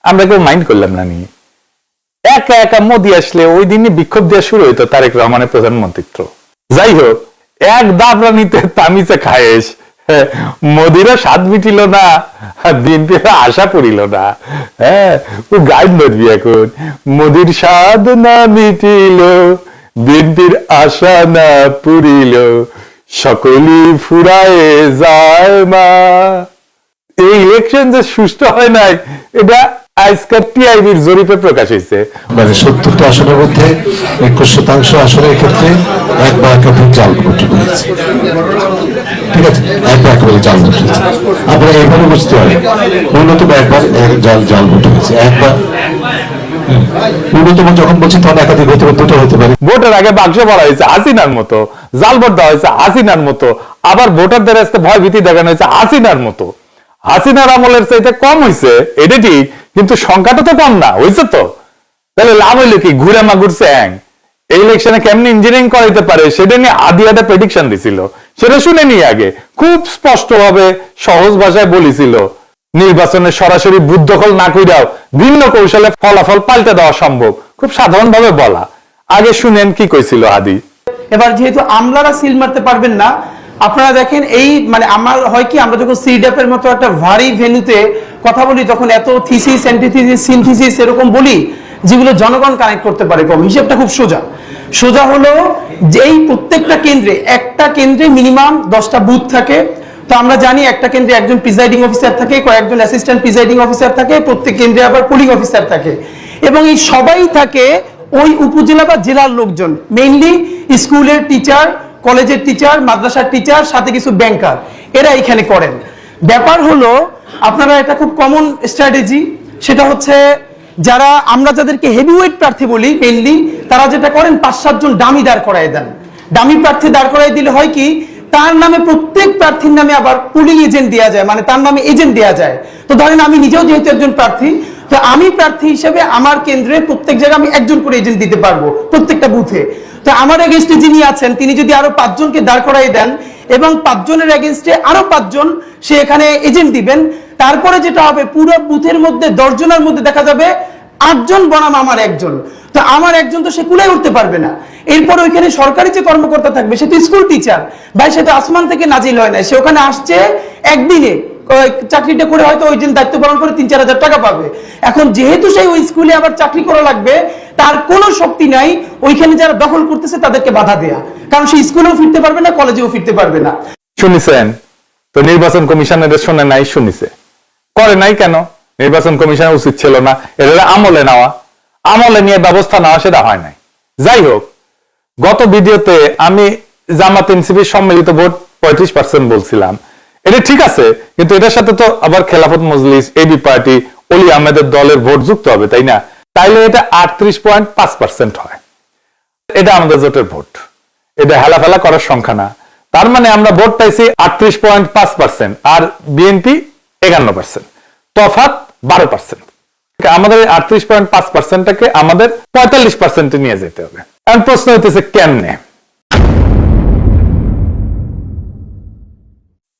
আমরা কেউ মাইন্ড করলাম না নি। একা একা মোদি আসলে ওই দিনই বিক্ষোভ দেওয়া শুরু হইতো তারেক রহমানের প্রধানমন্ত্রিত্ব। যাই হোক, এক দাবরানিতে তামিজে খায়েশ, মোদিরা স্বাদ মিটিল না, বিএনপির আশা পড়িল না। হ্যাঁ, ও গাইড ধরবি এখন, মোদির স্বাদ না মিটিল, বিএনপির আশা না পুরিল, সকলই ফুরায় যায় মা। এই ইলেকশন যে সুষ্ঠু হয় নাই, এটা আজকাল টিআইবির জরিপে প্রকাশ হয়েছে। মানে 70টা আসনের মধ্যে 21% আসনের ক্ষেত্রে এক বা একাধিক জাল ভোট হয়েছে। ঠিক আছে, এক বা একেবারে জাল ভোট হয়েছে। আপনারা এইভাবে বুঝতে পারেন, ন্যূনতম একবার জাল ভোট হয়েছে, একবার ন্যূনতম যখন বলছি তখন একাধিক হতে পারে, দুটো হতে পারে। ভোটের আগে বাক্স ভরা হয়েছে হাসিনার মতো, জাল ভোট দেওয়া হয়েছে হাসিনার মতো, আবার ভোটারদের কাছে ভয় ভীতি দেখানো হয়েছে হাসিনার মতো। হাসিনার আমলের চাইতে কম হয়েছে, এটা ঠিক, কিন্তু সংখ্যাটা তো কম না হয়েছে। তো তাহলে লাভ হইলো কি? ঘুরে মা ঘুরছে হ্যাং। এই ইলেকশনে কেমনি ইঞ্জিনিয়ারিং করাইতে পারে সেটা নিয়ে আদি একটা প্রেডিকশন দিছিল, সেটা শুনে নিয়ে আগে খুব স্পষ্ট ভাবে সহজ ভাষায় বলেছিল, নির্বাচনে সরাসরি বুথ দখল না কইরাও ভিন্ন কৌশলে ফলাফল পাল্টে দেওয়া সম্ভব, খুব সাধারণ ভাবে বলা। আগে শুনেন কি কইছিল আদি। এবার যেহেতু আমলারা সিল মারতে পারবেন না, আপনারা দেখেন এই মানে আমার হয় কি, আমরা যখন সিডাপ এর মতো একটা ভারী ভেন্যুতে কথা বলি তখন এত থিসিস অ্যান্টিথিসিস সিনথিসিস এরকম বলি যেগুলো জনগণ কানেক্ট করতে পারে কম। হিসেবটা খুব সোজা হলো যে এই প্রত্যেকটা কেন্দ্রে, একটা কেন্দ্রে মিনিমাম 10টা বুথ থাকে। তো আমরা জানি একটা কেন্দ্রে একজন প্রিজাইডিং অফিসার থাকে, কয়েকজন অ্যাসিস্ট্যান্ট প্রিজাইডিং অফিসার থাকে, প্রত্যেক কেন্দ্রে আবার পুলিং অফিসার থাকে, এবং এই সবাই থাকে ওই উপজেলা বা জেলার লোকজন, মেইনলি স্কুলের টিচার, কলেজের টিচার, মাদ্রাসার টিচার, সাথে কিছু ব্যাংকার, এরা এখানে করেন। ব্যাপার হলো আপনারা এটা খুব কমন স্ট্র্যাটেজি, সেটা হচ্ছে যারা আমরা যাদেরকে হেভিওয়েট প্রার্থী বলি মেইনলি, তারা যেটা করেন 5-7 জন ডামি দাঁড় করায় দেন। ডামি প্রার্থী দাঁড় করাই দিলে হয় কি, তার নামে প্রত্যেক প্রার্থীর নামে আবার পুলিং এজেন্ট দেওয়া যায়, মানে তার নামে এজেন্ট দেওয়া যায়। তো ধরেন আমি নিজেও যেহেতু একজন প্রার্থী, তো আমি প্রার্থী হিসেবে আমার কেন্দ্রে প্রত্যেক জায়গায় আমি একজন করে এজেন্ট দিতে পারবো প্রত্যেকটা বুথে। তো আমার এগেইনস্টে যিনি আছেন তিনি যদি আরো 5 জনকে দাঁড় করাই দেন এবং 5 জনের এগেইনস্টে আরো 5 জন সে এখানে এজেন্ট দিবেন, তারপরে যেটা হবে পুরো বুথের মধ্যে 10 জনের মধ্যে দেখা যাবে 8 জন বনাম আমার একজন। তো আমার একজন তো সে কুলাই উঠতে পারবে না। এরপর ওইখানে সরকারি যে কর্মকর্তা থাকবে সে তো স্কুল টিচার ভাই, সে তো আসমান থেকে নাজিল হয় না, সে ওখানে আসছে একদিনে, চাকরিটা করে হয়তো ওই দিন দায়িত্ব পালন করে 3-4 হাজার টাকা পাবে। এখন যেহেতু সেই ওই স্কুলে আবার চাকরি করা লাগবে, তার কোনো শক্তি নাই ওইখানে যারা দখল করতেছে তাদেরকে বাধা দেয়া, কারণ সে স্কুলেও ফিরতে পারবে না, কলেজেও ফিরতে পারবে না। শুনিছেন তো? নির্বাচন কমিশনের শুনে নাই, শুনিছে, করে নাই কেন? নির্বাচন কমিশনের উচিত ছিল না এটা আমলে নেওয়া, আমলে নিয়ে ব্যবস্থা নেওয়া, সেটা হয় নাই। যাই হোক, গত ভিডিওতে আমি জামাত এনসিপির সম্মিলিত ভোট 35% বলছিলাম, এটা ঠিক আছে, কিন্তু এটার সাথে তো আবার খেলাফত মজলিস, এবি পার্টি, অলি আহমেদের দলের ভোট যুক্ত হবে, তাই না? তাইলে এটা 38.5% হয়। এটা আমাদের জোটের ভোট, এটা হেলাফেলা করার সংখ্যা না। তার মানে আমরা ভোট পাইছি 38.5% আর বিএনপি 51%, তফাৎ 12%। আমাদের 38.5%টাকে আমাদের 45% নিয়ে যেতে হবে। এখন প্রশ্ন হইতেছে কেমনে?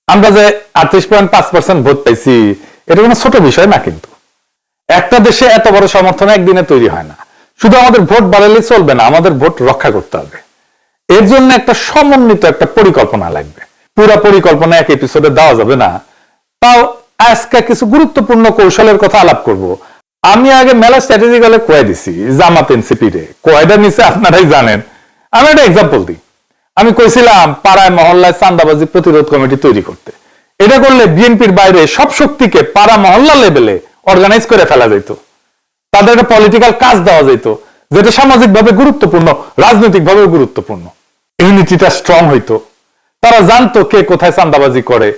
আমরা যে 38.5% ভোট পাইছি এটা কোনো ছোট বিষয় না, কিন্তু একটা দেশে এত বড় সমর্থন একদিনে তৈরি হয় না। শুধু আমাদের ভোট বাড়ালে চলবে না, আমাদের ভোট রক্ষা করতে হবে। এর জন্য একটা সমন্বিত একটা পরিকল্পনা লাগবে। পুরা পরিকল্পনা এক এপিসোডে দেওয়া যাবে না। তাও আজকে কিছু গুরুত্বপূর্ণ কৌশলের কথা আলাপ করব। আমি আগে মেলা স্ট্র্যাটেজি গলে কয়ে দিছি জামাত এনসিপি রে, কয়টা নিচে আপনারাই জানেন। আমি একটা এক্সাম্পল দিই। আমি কইছিলাম পাড়ায় মহল্লায় চাঁদাবাজি প্রতিরোধ কমিটি তৈরি করতে। এটা করলে বিএনপির বাইরে সব শক্তিকে পাড়া মহল্লা লেভেলে অর্গানাইজ করে ফেলা যেত, তাদের একটা পলিটিক্যাল কাজ দেওয়া যেত, যেটা সামাজিকভাবে গুরুত্বপূর্ণ, রাজনৈতিকভাবে গুরুত্বপূর্ণ। ইউনিটিটা স্ট্রং হইতো। তারা জানতো কে কোথায় চাঁদাবাজি করে,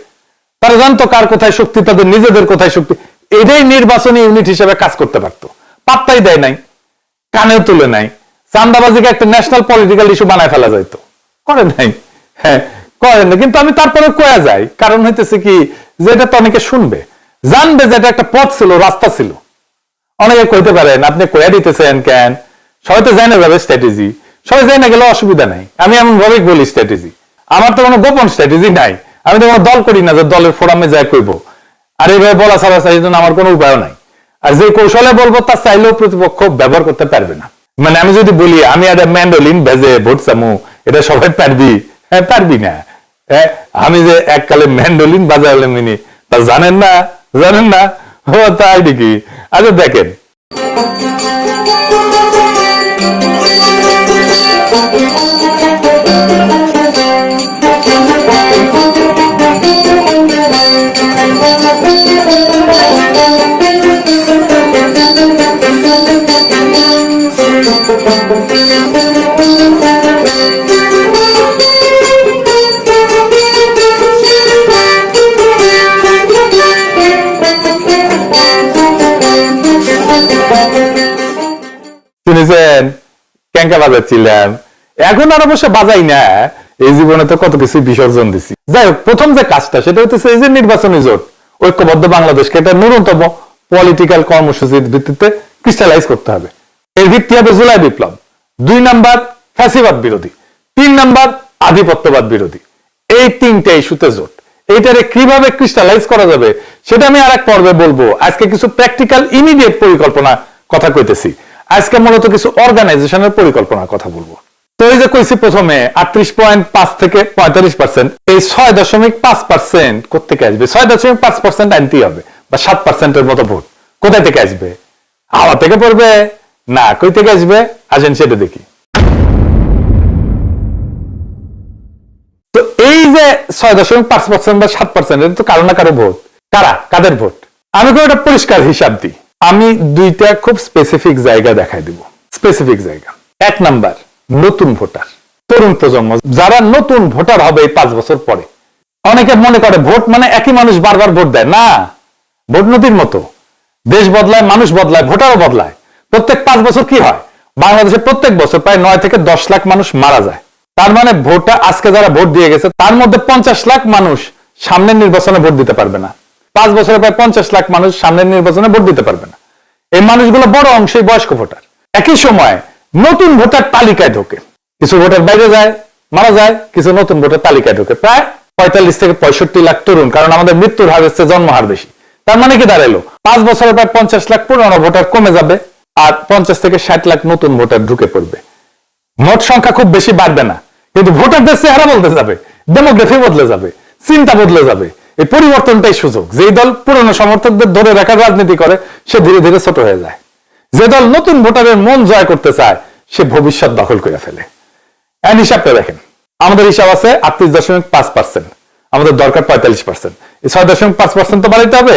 তারা জানতো কার কোথায় শক্তি, তাদের নিজেদের কোথায় শক্তি। এটাই নির্বাচনী ইউনিট হিসেবে কাজ করতে পারতো। পাত্তাই দেয় নাই, কানেও তুলে নাই। চাঁদাবাজিকে একটা ন্যাশনাল পলিটিক্যাল ইস্যু বানায় ফেলা যাইতো, করে নাই। হ্যাঁ, করেন না, কিন্তু আমি তারপরে কয়া যাই, কারণ হইতেছে কি যে এটা তো অনেকে শুনবে, জানবে যে এটা একটা পথ ছিল, রাস্তা ছিল। অনেকে কইতে পারেন আপনি কয়া দিতেছেন কেন, সবাই তো জানে যাবে স্ট্র্যাটেজি, সবাই জানে গেলে অসুবিধা নাই। আমি এমন ভাবে বলি স্ট্র্যাটেজি, আমার তো কোনো গোপন স্ট্র্যাটেজি নাই। আমি তো কোনো দল করি না যে দলের ফোরামে যায় কইব, আর এইভাবে বলা ছাড়া সেই জন্য আমার কোনো উপায় নাই। আর যে কৌশলে বলবো তা চাইলেও প্রতিপক্ষ ব্যবহার করতে পারবে না। মানে আমি যদি বলি আমি একটা ম্যান্ডোলিন ভেজে ভোট চামু, এটা সবাই পারবি? হ্যাঁ, পারবি না। আমি যে এককালে ম্যান্ডোলিন বাজালাম তা জানেন না? জানেন না? ও তাই নাকি? আচ্ছা দেখেন, শুনেছেন ক্যাঙ্কা বাজাচ্ছিলাম, এখন আর অবশ্য বাজাই না। এই জীবনে তো কত কিছু বিসর্জন দিছি। যাই হোক, প্রথম যে কাজটা সেটা হচ্ছে এই যে নির্বাচনী জোট, ঐক্যবদ্ধ বাংলাদেশকে এটা ন্যূনতম পলিটিক্যাল কর্মসূচির ভিত্তিতে ক্রিস্টালাইজ করতে হবে। এর ভিত্তি হবে জুলাই বিপ্লব, 2 নাম্বার ফ্যাসিবাদ বিরোধী, 3 নাম্বার আধিপত্যবাদ বিরোধী। এই 3টে ইস্যুতে জোট। এইটারে কিভাবে ক্রিস্টালাইজ করা যাবে সেটা আমি আরেক পর্বে বলবো। আজকে কিছু প্র্যাকটিক্যাল ইমিডিয়েট পরিকল্পনা কথা কইতেছি। আজকে মূলত কিছু অর্গানাইজেশনের পরিকল্পনার কথা বলবো। তো এই যে কইছি প্রথমে 38.5 থেকে 45%, এই 6.5% কোথেকে আসবে? 6.5% আনতেই হবে, বা 7%-এর মতো ভোট কোথায় থেকে আসবে? হাওয়া থেকে পড়বে না কই থেকে আসবে? আসেন সেটা দেখি। তো এই যে 6.5% বা 7%, এটা তো কারো না কারো ভোট। কাদের ভোট? আমি কোনো একটা পরিষ্কার হিসাব দিই। আমি 2টা খুব স্পেসিফিক জায়গা দেখাই দিব। স্পেসিফিক জায়গা, 1 নাম্বার নতুন ভোটার, তরুণ প্রজন্ম, যারা নতুন ভোটার হবে এই 5 বছর পরে। অনেকে মনে করে ভোট মানে একই মানুষ বারবার ভোট দেয়। না, ভোট নদীর মতো, দেশ বদলায়, মানুষ বদলায়, ভোটারও বদলায়। প্রত্যেক 5 বছর কি হয়? বাংলাদেশে প্রত্যেক বছর প্রায় 9 থেকে 10 লাখ মানুষ মারা যায়। তার মানে ভোটটা আজকে যারা ভোট দিয়ে গেছে তার মধ্যে 50 লাখ মানুষ সামনের নির্বাচনে ভোট দিতে পারবে না। 5 বছরে প্রায় 50 লাখ মানুষ সামনের নির্বাচনে ভোট দিতে পারবে না। এই মানুষগুলো বড় অংশই বয়স্ক ভোটার। একই সময় নতুন ভোটার তালিকায় ঢোকে, কিছু ভোটার বাইরে যায়, মারা যায়, কিছু নতুন ভোটার তালিকায় ঢোকে। প্রায় 45 থেকে 65 লাখ তরুণ, কারণ আমাদের মৃত্যুর হার হচ্ছে জন্ম হার বেশি। তার মানে কি দাঁড়ালো? 5 বছরে প্রায় 50 লাখ পুরনো ভোটার কমে যাবে, আর 50 থেকে 60 লাখ নতুন ভোটার ঢুকে পড়বে। মোট সংখ্যা খুব বেশি বাড়বে না, কিন্তু ভোটারদের চেহারা বদলে যাবে, ডেমোগ্রাফি বদলে যাবে, চিন্তা বদলে যাবে। এই পরিবর্তনটাই সুযোগ। যেই দল পুরনো সমর্থকদের ধরে রাখার রাজনীতি করে সে ধীরে ধীরে ছোট হয়ে যায়। যে দল নতুন ভোটারের মন জয় করতে চায় সে ভবিষ্যৎ দখল করে ফেলে। হিসাবটা দেখেন, আমাদের হিসাব আছে 38.5%, আমাদের দরকার 45%। এই 6.5% তো বাড়াইতে হবে।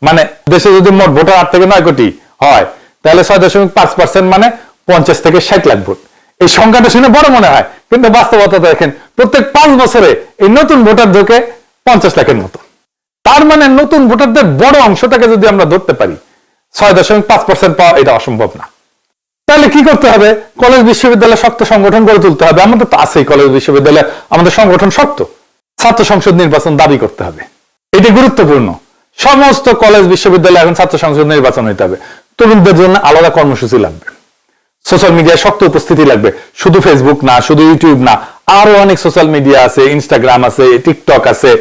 মানে দেশে যদি মোট ভোটার 8 থেকে 9 কোটি হয়, তাহলে 6.5% মানে 50 থেকে 60 লাখ ভোট। এই সংখ্যাটা শুনে বড় মনে হয়, কিন্তু বাস্তবতা দেখেন প্রত্যেক 5 বছরে এই নতুন ভোটার ঢোকে 50 লাখের মতো। তার মানে নতুন ভোটারদের বড় অংশটাকে যদি আমরা ধরতে পারি, 6.5% পাওয়া এটা অসম্ভব না। তাহলে কি করতে হবে? কলেজ বিশ্ববিদ্যালয়ে শক্ত সংগঠন গড়ে তুলতে হবে। আমাদের তো আছেই কলেজ বিশ্ববিদ্যালয়ে, আমাদের সংগঠন শক্ত। ছাত্র সংসদ নির্বাচন দাবি করতে হবে, এটি গুরুত্বপূর্ণ। সমস্ত কলেজ বিশ্ববিদ্যালয়ে এখন ছাত্র সংসদ নির্বাচন হইতে হবে। তরুণদের জন্য আলাদা কর্মসূচি লাগবে, সোশ্যাল মিডিয়ায় শক্ত উপস্থিতি লাগবে। শুধু ফেসবুক না, শুধু ইউটিউব না, আরো অনেক সোশ্যাল মিডিয়া আছে, ইনস্টাগ্রাম আছে, টিকটক আছে,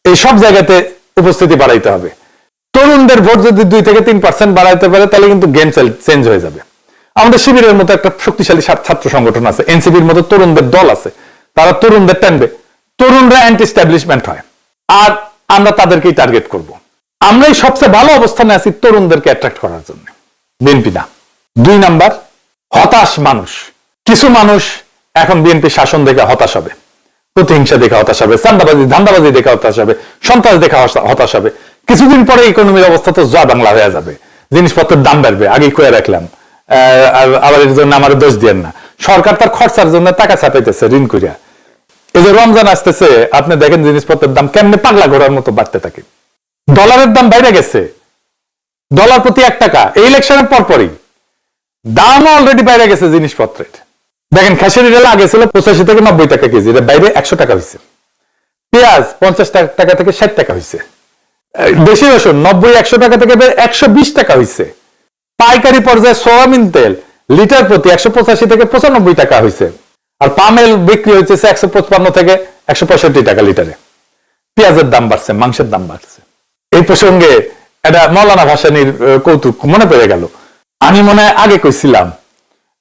এই সব জায়গাতে উপস্থিতি বাড়াইতে হবে। তরুণদের ভোট যদি 2 থেকে 3% বাড়াইতে পারে তাহলে কিন্তু গেম চেঞ্জ হয়ে যাবে। আমাদের শিবিরের মতো একটা শক্তিশালী ছাত্র সংগঠন আছে, এনসিপির মতো তরুণদের দল আছে, তারা তরুণদের টানবে। তরুণরা অ্যান্টি এস্টাবলিশমেন্ট হয়, আর আমরা তাদেরকেই টার্গেট করব। আমরাই সবচেয়ে ভালো অবস্থানে আছি তরুণদেরকে অ্যাট্রাক্ট করার জন্য, বিএনপি না। 2 নাম্বার, হতাশ মানুষ। কিছু মানুষ এখন বিএনপি শাসন দেখে হতাশ হবে, প্রতিহিংসা দেখে হতাশ হবে, চান্দাবাজি ধান্দাবাজি দেখে হতাশ হবে, সন্ত্রাস দেখে হতাশ হবে। কিছুদিন পরে ইকোনমির অবস্থা তো জয় বাংলা হয়ে যাবে, জিনিসপত্রের দাম বাড়বে। আগেই কয়ে রাখলাম, আবার এর জন্য আমার দোষ দিয়েন না। সরকার তার খরচার জন্য টাকা ছাপাইতেছে ঋণ করিয়া। এই যে রমজান আসতেছে, আপনি দেখেন জিনিসপত্রের দাম কেমনে পাগলা ঘোড়ার মতো বাড়তে থাকে। ডলারের দাম বাইরে গেছে, ডলার প্রতি 1 টাকা। এই ইলেকশনের পরপরই দাম অলরেডি বাইরে গেছে জিনিসপত্রের। দেখেন খেসারি ডাল আগে ছিল 85 থেকে 90 টাকা কেজি, এর বাইরে 100 টাকা হয়েছে। পেঁয়াজ 50 টাকা থেকে 60 টাকা হয়েছে। দেশি রসুন 90-100 টাকা থেকে 120 টাকা হয়েছে। পাইকারি পর্যায়ে সয়াবিন তেল লিটার প্রতি 185 থেকে 95 টাকা হয়েছে। আর পামেল বিক্রি হয়েছে 155 থেকে 165 টাকা লিটারে। পেঁয়াজের দাম বাড়ছে, মাংসের দাম বাড়ছে। এই প্রসঙ্গে এটা মৌলানা ভাসানীর কৌতুক মনে পড়ে গেল। আমি মনে হয় আগে কইছিলাম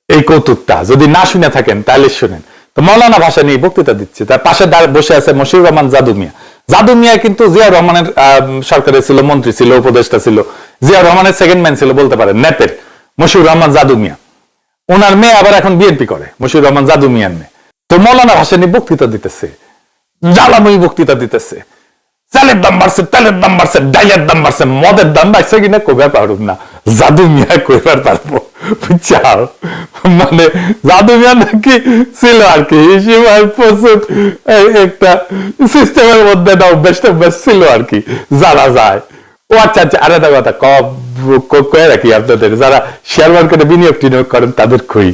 এই কৌতুকটা, যদি না শুনে থাকেন তাহলে শুনেন। তো মৌলানা ভাসানী বক্তৃতা দিচ্ছে, তার পাশে বসে আছে মশিউর রহমান জাদু মিয়া। জাদু মিয়া কিন্তু জিয়া রহমানের সরকারে ছিল, মন্ত্রী ছিল, উপদেষ্টা ছিল, জিয়া রহমানের সেকেন্ড ম্যান ছিল বলতে পারেন, নেপের মশিউর রহমান জাদু মিয়া। ওনার মেয়ে আবার এখন বিএনপি করে, মশিউর রহমান জাদু মিয়ার মেয়ে। তো মৌলানা ভাসানী বক্তৃতা দিতেছে, জ্বালাময়ী বক্তৃতা দিতেছে, চালের দাম বাড়ছে, তেলের দাম বাড়ছে, ডাইলের দাম বাড়ছে, মদের দাম বাড়ছে কিনা কইবার পারুম না, জাদু মিয়া কইবার পারবো, বুঝছাও? মানে জাদু মিয়া নাকি ছিল আর কি প্রচুর একটা সিস্টেমের মধ্যে অভ্যাস ছিল আর কি, জানা যায়। ও আচ্ছা আচ্ছা, আর একটা কথা কয়ে রাখি আপনাদের, যারা শেয়ার মার্কেটে বিনিয়োগ টিনিয়োগ করেন তাদের কই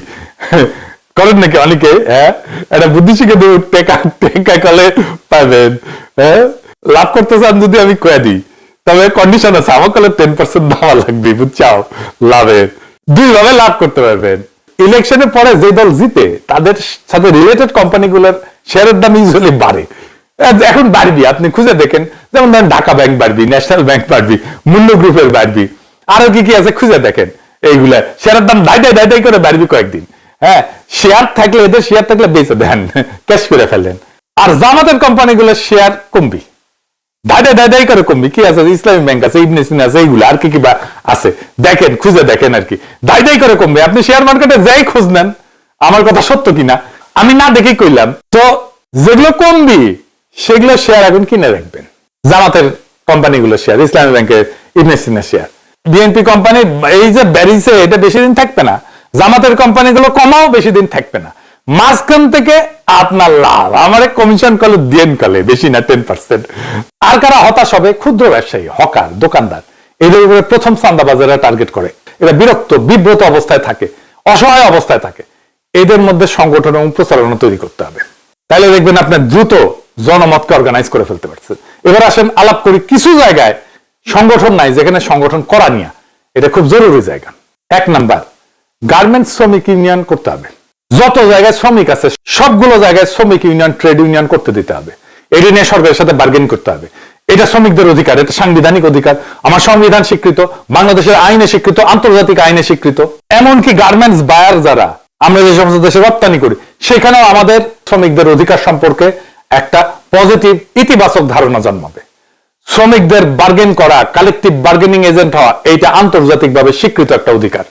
করেন নাকি অনেকে, হ্যাঁ, একটা বুদ্ধি শিখে দেব, টেকা কলে পাবেন, হ্যাঁ, লাভ করতে চান যদি আমি কয়ে দিই, তবে কন্ডিশন আছে, আমার কলে 10% দেওয়া লাগবে, বুঝছাও? লাভের দুইভাবে লাভ করতে পারবেন। ইলেকশনের পরে যে দল জিতে তাদের সাথে রিলেটেড কোম্পানিগুলোর শেয়ারের দাম ইউজুয়ালি বাড়ে, এখন বাড়বি, আপনি খুঁজে দেখেন, যেমন ধরেন ঢাকা ব্যাংক বাড়বি, ন্যাশনাল ব্যাংক বাড়বি, মূল্য গ্রুপের বাড়বি, আরো কি কি আছে খুঁজে দেখেন, এইগুলা শেয়ারের দাম দাই করে বাড়বি কয়েকদিন। হ্যাঁ, শেয়ার থাকলে, এদের শেয়ার থাকলে বেঁচে দেন, ক্যাশ করে ফেলেন। আর জামাতের কোম্পানিগুলোর শেয়ার কমবি, দাই করে কমবি। কি আছে? ইসলামী ব্যাংক আছে, ইবনে সিনা আছে, এইগুলো আর কি কি আছে দেখেন, খুঁজে দেখেন আর কি, দাই করে কমবে। আপনি শেয়ার মার্কেটে যাই খোঁজ নেন, আমার কথা সত্য কিনা আমি না দেখেই কইলাম। তো যেগুলো কমবি সেগুলো শেয়ার এখন কিনে রাখবেন, জামাতের কোম্পানিগুলো শেয়ার, ইসলামী ব্যাংকের, ইবনে সিনা শেয়ার। বিএনপি কোম্পানি এই যে বেরিয়েছে, এটা বেশি দিন থাকবে না, জামাতের কোম্পানিগুলো কমাও বেশি দিন থাকবে না, মাঝখান থেকে আপনার লাভ, আমার কমিশন কলে দেন কলে বেশি না 10%। আর কারা হতাশ হবে? ক্ষুদ্র ব্যবসায়ী, হকার, দোকানদার, এদের উপরে প্রথম চাঁদাবাজারা টার্গেট করে। এরা বিরক্ত, বিব্রত অবস্থায় থাকে, অসহায় অবস্থায় থাকে। এদের মধ্যে সংগঠন এবং প্রচারণা তৈরি করতে হবে, তাহলে দেখবেন আপনার দ্রুত জনমতকে অর্গানাইজ করে ফেলতে পারছেন। এবার আসেন আলাপ করি কিছু জায়গায় সংগঠন নাই, যেখানে সংগঠন করা নিয়ে এটা খুব জরুরি জায়গা। 1 নাম্বার, গার্মেন্টস শ্রমিক ইউনিয়ন করতে হবে। যত জায়গায় শ্রমিক আছে সবগুলো জায়গায় শ্রমিক ইউনিয়ন, ট্রেড ইউনিয়ন করতে দিতে হবে। এটা নিয়ে সরকারের সাথে বার্গেন করতে হবে। এটা শ্রমিকদের অধিকার, এটা সাংবিধানিক অধিকার, আমার সংবিধান স্বীকৃত, বাংলাদেশের আইনে স্বীকৃত, আন্তর্জাতিক আইনে স্বীকৃত। এমনকি গার্মেন্টস বায়ার যারা আমরা যে সমস্ত দেশে রপ্তানি করি, সেখানেও আমাদের শ্রমিকদের অধিকার সম্পর্কে একটা পজিটিভ, ইতিবাচক ধারণা জন্মাবে। শ্রমিকদের বার্গেন করা, কালেকটিভ বার্গেনিং এজেন্ট হওয়া, এইটা আন্তর্জাতিকভাবে স্বীকৃত একটা অধিকার।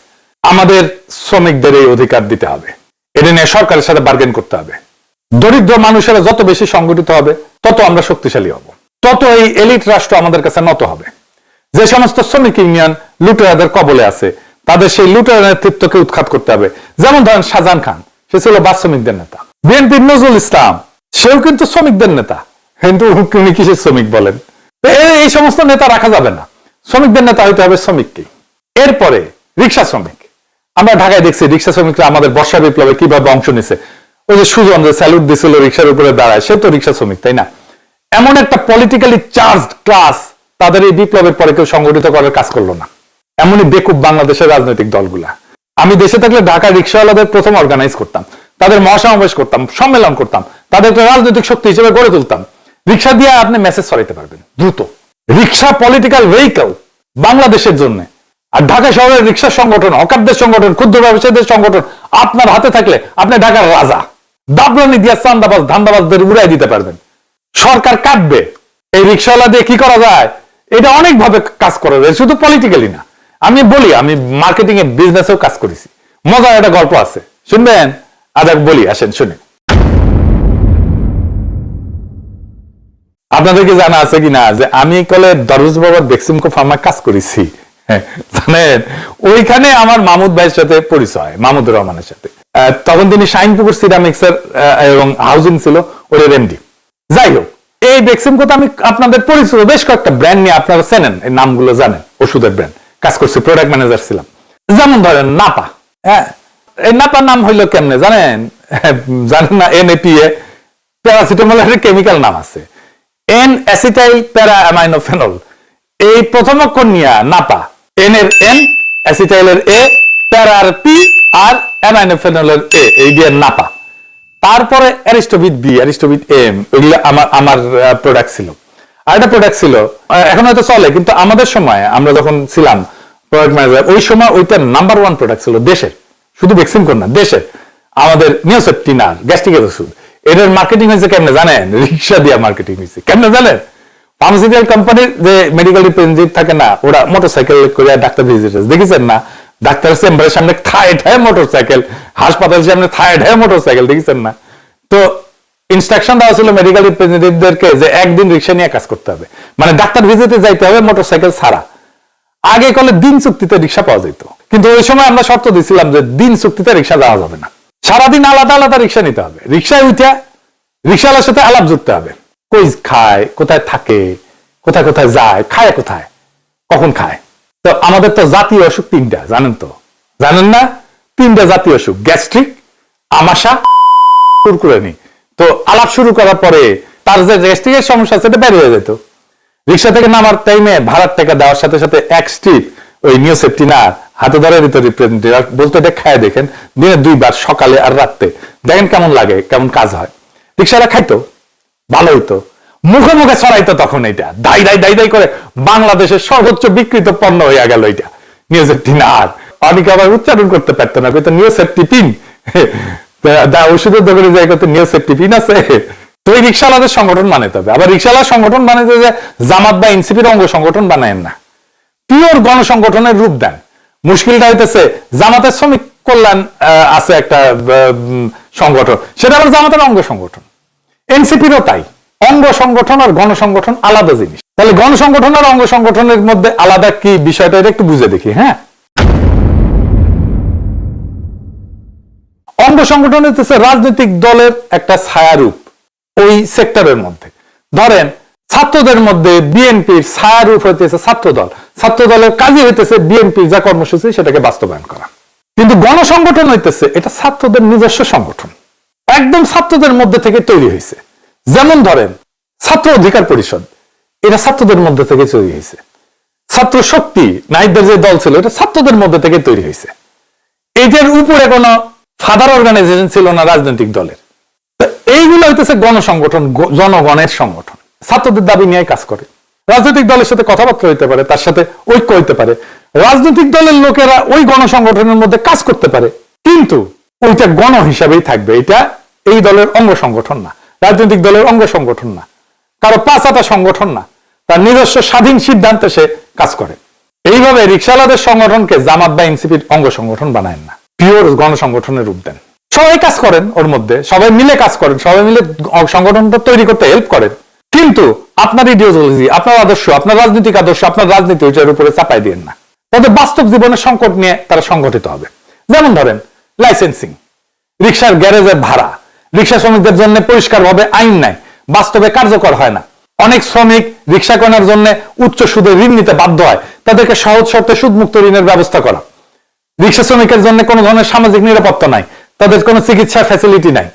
আমাদের শ্রমিকদের এই অধিকার দিতে হবে, এটা নিয়ে সরকারের সাথে বার্গেন করতে হবে। দরিদ্র মানুষেরা যত বেশি সংগঠিত হবে, তত আমরা শক্তিশালী হব, তত এই এলিট রাষ্ট্র আমাদের কাছে নত হবে। যে সমস্ত শ্রমিক ইউনিয়ন লুটেরাদের কবলে আছে, তাদের সেই লুটেরা নেতৃত্বকে উৎখাত করতে হবে। যেমন ধরেন শাহজাহান খান, সে ছিল বাস শ্রমিকদের নেতা। বিএনপির নজরুল ইসলাম, সেও কিন্তু শ্রমিকদের নেতা, কিন্তু উনি কিসের শ্রমিক বলেন? এই সমস্ত নেতা রাখা যাবে না, শ্রমিকদের নেতা হইতে হবে শ্রমিককে। এরপরে রিক্সা শ্রমিক, আমরা ঢাকায় দেখছি রিক্সা শ্রমিকরা আমাদের বর্ষা বিপ্লবে কিভাবে অংশ নিছে। ওই যে সুজন যে স্যালুট দিছিল রিক্সার উপরে দাঁড়ায়, সে তো রিক্সা শ্রমিক, তাই না? এমন একটা পলিটিক্যালি চার্জড ক্লাস তাদের এই বিপ্লবের পরে কেউ সংগঠিত করার কাজ করলো না। এমনই বেকুব বাংলাদেশের রাজনৈতিক দলগুলা। আমি দেশে থাকলে ঢাকা রিক্সাওয়ালাদের প্রথম অর্গানাইজ করতাম, তাদের মহাসমাবেশ করতাম, সম্মেলন করতাম, তাদের একটা রাজনৈতিক শক্তি হিসেবে গড়ে তুলতাম। রিক্সা দিয়ে আপনি মেসেজ ছড়াইতে পারবেন দ্রুত। রিক্সা পলিটিক্যাল ভেহিকল বাংলাদেশের জন্য। আর ঢাকা শহরের রিক্সা সংগঠন, হকারদের সংগঠন, ক্ষুদ্র ব্যবসায়ীদের সংগঠন আপনার হাতে থাকলে আপনি ঢাকার রাজা। দাবলানি দিয়া চান্দাবাজ, ধান্দাবাজদের উড়াই দিতে পারবেন। সরকার কাটবে। এই রিক্সাওয়ালা দিয়ে কি করা যায়, এটা অনেক ভাবে কাজ করা যায়, শুধু পলিটিক্যালি না। আমি বলি, আমি মার্কেটিং এ বিজনেসেও কাজ করেছি। মজার একটা গল্প আছে, শুনবেন? আজ বলি, আসেন শুনে। আপনাদেরকে জানা আছে কিনা যে আমি কলে দরজ বাবার বেক্সিমকো ফার্মা কাজ করেছি, জানেন? ওইখানে আমার মাহমুদ ভাইয়ের সাথে পরিচয়, মাহমুদুর রহমানের সাথে। তখন তিনি শাইনপুকুর সিরামিক্সের এবং হাউজিং ছিল ওর এমডি। যাই হোক, এই বেক্সিমকো আমি আপনাদের পরিচিত বেশ কয়েকটা ব্র্যান্ড নিয়ে আপনারা চেনেন, এই নামগুলো জানেন, ওষুধের ব্র্যান্ড কাজ করছি, প্রোডাক্ট ম্যানেজার ছিলাম। যেমন ধরেন নাপা, হ্যাঁ, এই নাপা নাম হইলো কেমনে জানেন? জানেন না? NAPA, প্যারাসিটামলের কেমিক্যাল নাম আছে, N অ্যাসিটাইল প্যারা অ্যামাইনোফেনল। এই প্রথম অক্ষর নিয়ে নাপা, N এর N, অ্যাসিটাইলের A, প্যারার P R অ্যামাইনোফেনলের A, এই দিয়ে নাপা। তারপরে অ্যারিস্টোভিট B, অ্যারিস্টোভিট M, ওইগুলো আমার প্রোডাক্ট ছিল। আর একটা প্রোডাক্ট ছিল, এখন হয়তো চলে, কিন্তু আমাদের সময় আমরা যখন ছিলাম প্রোডাক্ট ম্যানেজার, ওই সময় ওইটা নাম্বার 1 প্রোডাক্ট ছিল দেশের, শুধু ভ্যাকসিন কোন না, দেশের আমাদের নিওসেপ্টিনার গ্যাস্ট্রিকের ওষুধ। এটার মার্কেটিং হয়েছে কেমনে জানেন? রিক্সা দিয়ে মার্কেটিং হয়েছে। কেমনে জানেন? ফার্মাসিউটিক্যাল কোম্পানির যে মেডিকেল রিপ্রেজেন্টেটিভ থাকে না, ওরা মোটরসাইকেল করে ডাক্তার ভিজিটার্স দেখেছেন না? ডাক্তারের চেম্বারের সামনে থায়ে ঠায় মোটরসাইকেল, হাসপাতালের সামনে থায়ে ঠায় মোটরসাইকেল, দেখেছেন না? তো ইনস্ট্রাকশন দেওয়া ছিল মেডিকেল রিপ্রেজেন্টেটিভদেরকে যে একদিন রিক্সা নিয়ে কাজ করতে হবে, মানে ডাক্তার ভিজিটে যাইতে হবে মোটরসাইকেল ছাড়া। আগে কলে দিন চুক্তিতে রিক্সা পাওয়া যেত, কিন্তু ওই সময় আমরা শর্ত দিছিলাম যে দিন চুক্তিতে রিক্সা যাওয়া যাবে না, সারাদিন আলাদা আলাদা রিক্সা নিতে হবে। রিক্সায় উঠে রিক্সাওয়ালার সাথে আলাপ জুড়তে হবে, কই খায়, কোথায় থাকে, কোথায় কোথায় যায়, খায় কোথায়, কখন খায়। তো আমাদের তো জাতীয় অসুখ 3টা, জানেন তো? জানেন না? 3টা জাতীয় অসুখ, গ্যাস্ট্রিক, আমাশা, কুরকুরানি। তো আলাপ শুরু করার পরে তার যে গ্যাস্ট্রিকের সমস্যা সেটা বের হয়ে যেত। রিক্সা থেকে নামার টাইমে ভাড়ার টাকা দেওয়ার সাথে সাথে 1 স্ট্রিপ ওই নিওসেপ্টিনার হাতে ধরে দিত রিপ্রেজেন্টেটিভ, বলতে খায় দেখেন দিনে 2 বার, সকালে আর রাতে, দেখেন কেমন লাগে, কেমন কাজ হয়। রিক্সাটা খাইতো, ভালো হইতো, মুখে মুখে ছড়াইতো। তখন এটা দাই দাই দাই দাই করে বাংলাদেশের সর্বোচ্চ বিক্রিত পণ্য হয়ে গেল এটা নিওসেপ্টিনার। অনেকে আবার উচ্চারণ করতে পারতো না, কিন্তু নিওসেপ্টিপিন, ওষুধের দোকানে যাই করতে নিওসেপ্টিপিন আছে। তো এই রিক্সাওয়ালাদের সংগঠন বানাইতে হবে। আবার রিক্সাওয়ালা সংগঠন বানাইতে যে জামাত বা এনসিপির অঙ্গ সংগঠন বানায়েন না, পিওর গণসংগঠনের রূপ দেন। মুশকিলটা হইতেছে জামাতের শ্রমিক কল্যাণ আছে একটা সংগঠন, সেটা আবার জামাতের অঙ্গ সংগঠন। এনসিপিরও তাই, অঙ্গ সংগঠন আর গণসংগঠন আলাদা জিনিস। তাহলে গণসংগঠন আর অঙ্গ সংগঠনের মধ্যে আলাদা কি বিষয়টা, এটা একটু বুঝে দেখি। হ্যাঁ, অঙ্গ সংগঠন হচ্ছে রাজনৈতিক দলের একটা ছায়ারূপ ওই সেক্টরের মধ্যে। ধরেন ছাত্রদের মধ্যে বিএনপির ছায়ারূপ হইতেছে ছাত্র দল, ছাত্র দলের কাজই হইতেছে বিএনপির যা কর্মসূচি সেটাকে বাস্তবায়ন করা। কিন্তু গণসংগঠন হইতেছে এটা ছাত্রদের নিজস্ব সংগঠন, একদম ছাত্রদের মধ্যে থেকে তৈরি হয়েছে। যেমন ধরেন ছাত্র অধিকার পরিষদ, এটা ছাত্রদের মধ্যে থেকে তৈরি হয়েছে। ছাত্র শক্তি নাহিদদের যে দল ছিল, এটা ছাত্রদের মধ্যে থেকে তৈরি হয়েছে। এটার উপরে কোনো ফাদার অর্গানাইজেশন ছিল না রাজনৈতিক দলের। এইগুলো হইতেছে গণসংগঠন, জনগণের সংগঠন, ছাত্রদের দাবি নিয়ে কাজ করে। রাজনৈতিক দলের সাথে কথাবার্তা হইতে পারে, তার সাথে ঐক্য হইতে পারে, রাজনৈতিক দলের লোকেরা ওই গণসংগঠনের মধ্যে কাজ করতে পারে, কিন্তু ওইটা গণ হিসাবেই থাকবে। এটা এই দলের অঙ্গ সংগঠন না, রাজনৈতিক দলের অঙ্গ সংগঠন না, কারো পাঁচাতা সংগঠন না, তার নিজস্ব স্বাধীন সিদ্ধান্তে সে কাজ করে। এইভাবে রিক্সাওয়ালাদের সংগঠনকে জামাত বা এনসিপির অঙ্গ সংগঠন বানায় না, পিওর গণসংগঠনের রূপ দেন। সবাই কাজ করেন, ওর মধ্যে সবাই মিলে কাজ করেন, সবাই মিলে সংগঠনটা তৈরি করতে হেল্প করেন, কিন্তু আপনার ইডিওলজি, আপনার আদর্শ, আপনার রাজনৈতিক আদর্শ, আপনার রাজনীতি ওইটার উপরে চাপাই দিয়েন না। তাদের বাস্তব জীবনের সংকট নিয়ে তারা সংগঠিত হবে। যেমন ধরেন লাইসেন্সিং, রিক্সার গ্যারেজের ভাড়া, রিক্সা শ্রমিকদের জন্য পরিষ্কারভাবে আইন নাই, বাস্তবে কার্যকর হয় না। অনেক শ্রমিক রিক্সা কেনার জন্য উচ্চ সুদে ঋণ নিতে বাধ্য হয়, তাদেরকে সহজ শর্তে সুদমুক্ত ঋণের ব্যবস্থা করা। রিক্সা শ্রমিকের জন্য কোনো ধরনের সামাজিক নিরাপত্তা নাই, তাদের কোনো চিকিৎসা ফ্যাসিলিটি নাই।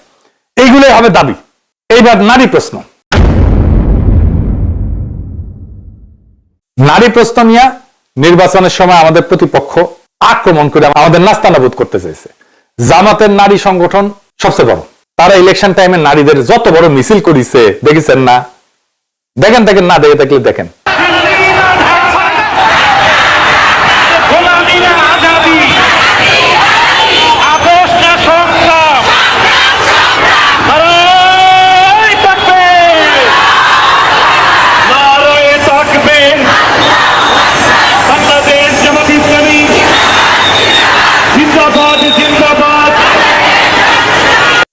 এইগুলোই হবে দাবি। এইবার নারী প্রশ্ন, নারী প্রশ্ন নিয়ে নির্বাচনের সময় আমাদের প্রতিপক্ষ আক্রমণ করে আমাদের নাস্তানাবুদ করতে চাইছে। জামাতের নারী সংগঠন সবচেয়ে বড়, তারা ইলেকশন টাইমে নারীদের যত বড় মিছিল করেছে দেখেছেন না? দেখেন দেখেন, না দেখে থাকলে দেখেন।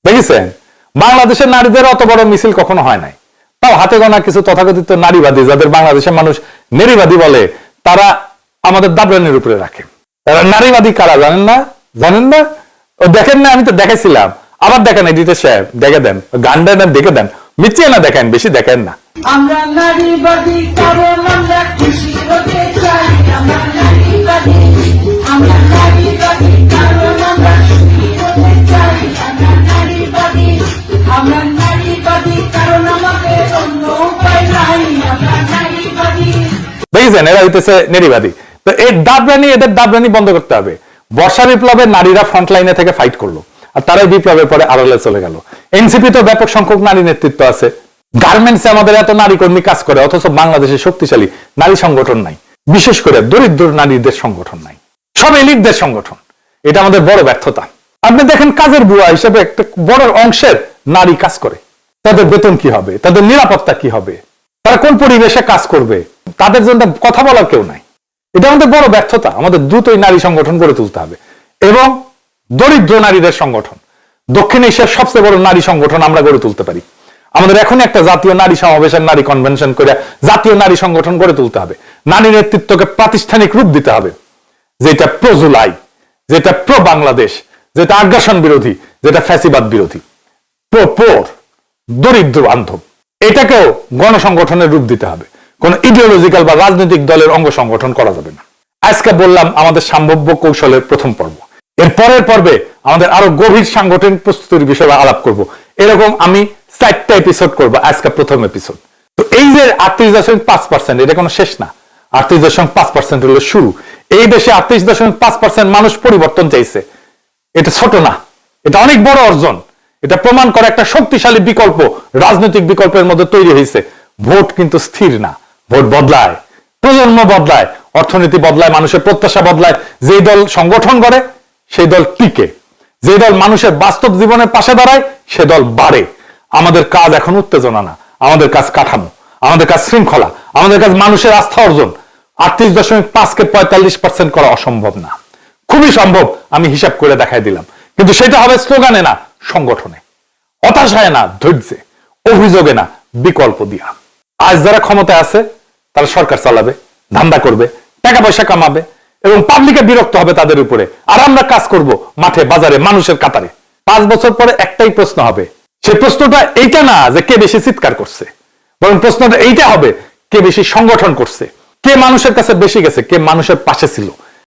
দেখেছেন বাংলাদেশের নারীদের অত বড় মিছিল কখনো হয় নাই। তাও হাতে গোনা কিছু তথাকথিত নারীবাদী, যাদের বাংলাদেশের মানুষ নারীবাদী বলে, তারা আমাদের দাবরানির উপরে রাখে। তারা নারীবাদী কারা জানেন না? জানেন না? ও দেখেন না? আমি তো দেখাইছিলাম, আবার দেখেন এডিটর সাহেব, দেখে দেন, গান দেন, দেখে দেন, মিথ্যে না দেখেন, বেশি দেখেন না। আমরা নারীবাদী কারণ আমরা খুশি হতে চাই, আমরা নারীবাদী, আমরা নারীবাদী কারণ আমরা সুখী হতে চাই, আমরা নারীবাদী, আমরা নারীবাদী কারণ আমাদের অন্য উপায় নাই, আমরা নারীবাদী। দেখেছেন, এরা হইতেছে নারীবাদী। তো এই দাবরানি, এদের দাবরানি বন্ধ করতে হবে। বর্ষা বিপ্লবে নারীরা ফ্রন্ট লাইনে থেকে ফাইট করলো, আর তারাই বিপ্লবের পরে আড়ালে চলে গেল। এনসিপি তো ব্যাপক সংখ্যক নারী নেতৃত্ব আছে, গার্মেন্টসে আমাদের এত নারী কর্মী কাজ করে, অথচ বাংলাদেশে শক্তিশালী নারী সংগঠন নাই, বিশেষ করে দরিদ্র নারীদের সংগঠন নাই, সব এলিটদের সংগঠন। এটা আমাদের বড় ব্যর্থতা। আপনি দেখেন কাজের বুয়া হিসেবে একটা বড় অংশের নারী কাজ করে, তাদের বেতন কি হবে, তাদের নিরাপত্তা কি হবে, তারা কোন পরিবেশে কাজ করবে, তাদের জন্য কথা বলার কেউ নাই। এটা আমাদের বড় ব্যর্থতা। আমাদের দ্রুতই নারী সংগঠন গড়ে তুলতে হবে এবং দরিদ্র নারীদের সংগঠন, দক্ষিণ এশিয়ার সবচেয়ে বড় নারী সংগঠন আমরা গড়ে তুলতে পারি। আমাদের এখন একটা জাতীয় নারী সমাবেশের নারী কনভেনশন করে জাতীয় নারী সংগঠন গড়ে তুলতে হবে। নারী নেতৃত্বকে প্রাতিষ্ঠানিক রূপ দিতে হবে, যেটা প্রো জুলাই, যেটা প্রো বাংলাদেশ, যেটা আগ্রাসন বিরোধী, যেটা ফ্যাসিবাদ বিরোধী, প্রো পোর, দরিদ্র বান্ধব। এটাকেও গণসংগঠনের রূপ দিতে হবে। কোন ইডিওলজিক্যাল বা রাজনৈতিক দলের অঙ্গ সংগঠন করা যাবে না। আজকে বললাম আমাদের সম্ভাব্য কৌশলের প্রথম পর্ব। এর পরের পর্বে আমাদের আরো গভীর সাংগঠনিক প্রস্তুতির বিষয়ে আলাপ করব। এরকম আমি 4টা এপিসোড করবো, আজকে প্রথম এপিসোড। তো এই যে 38.5%, এটা কোনো শেষ না। 38.5% হলো শুরু। এই দেশে 38.5% মানুষ পরিবর্তন চাইছে। এটা ছোট না, এটা অনেক বড় অর্জন। এটা প্রমাণ করে একটা শক্তিশালী বিকল্প রাজনৈতিক বিকল্পের মধ্যে তৈরি হয়েছে। ভোট কিন্তু স্থির না, ভোট বদলায়, প্রজন্ম বদলায়, অর্থনীতি বদলায়, মানুষের প্রত্যাশা বদলায়। যে দল সংগঠন করে সেই দল টিকে, যে দল মানুষের বাস্তব জীবনের পাশে দাঁড়ায় সে দল বাড়ে। আমাদের কাজ এখন উত্তেজনা না, আমাদের কাজ কাঠামো, আমাদের কাজ শৃঙ্খলা, আমাদের কাজ মানুষের আস্থা অর্জন। 38.5 কে 45% করা অসম্ভব না, খুবই সম্ভব। আমি হিসাব করে দেখাই দিলাম, কিন্তু সেটা হবে স্লোগানে না, সংগঠনে, হতাশায় না, ধৈর্যে, অভিযোগে না, বিকল্প দিয়া। আজ যারা ক্ষমতায় আছে তারা সরকার চালাবে, ধান্দা করবে, টাকা পয়সা কামাবে এবং পাবলিকে বিরক্ত হবে তাদের উপরে। আর আমরা কাজ করব মাঠে, বাজারে, মানুষের কাতারে। 5 বছর পরে একটাই প্রশ্ন হবে। সে প্রশ্নটা এইটা না যে কে বেশি চিৎকার করছে, বরং প্রশ্নটা এইটা হবে কে বেশি সংগঠন করছে, কে মানুষের কাছে বেশি গেছে, কে মানুষের পাশে ছিল।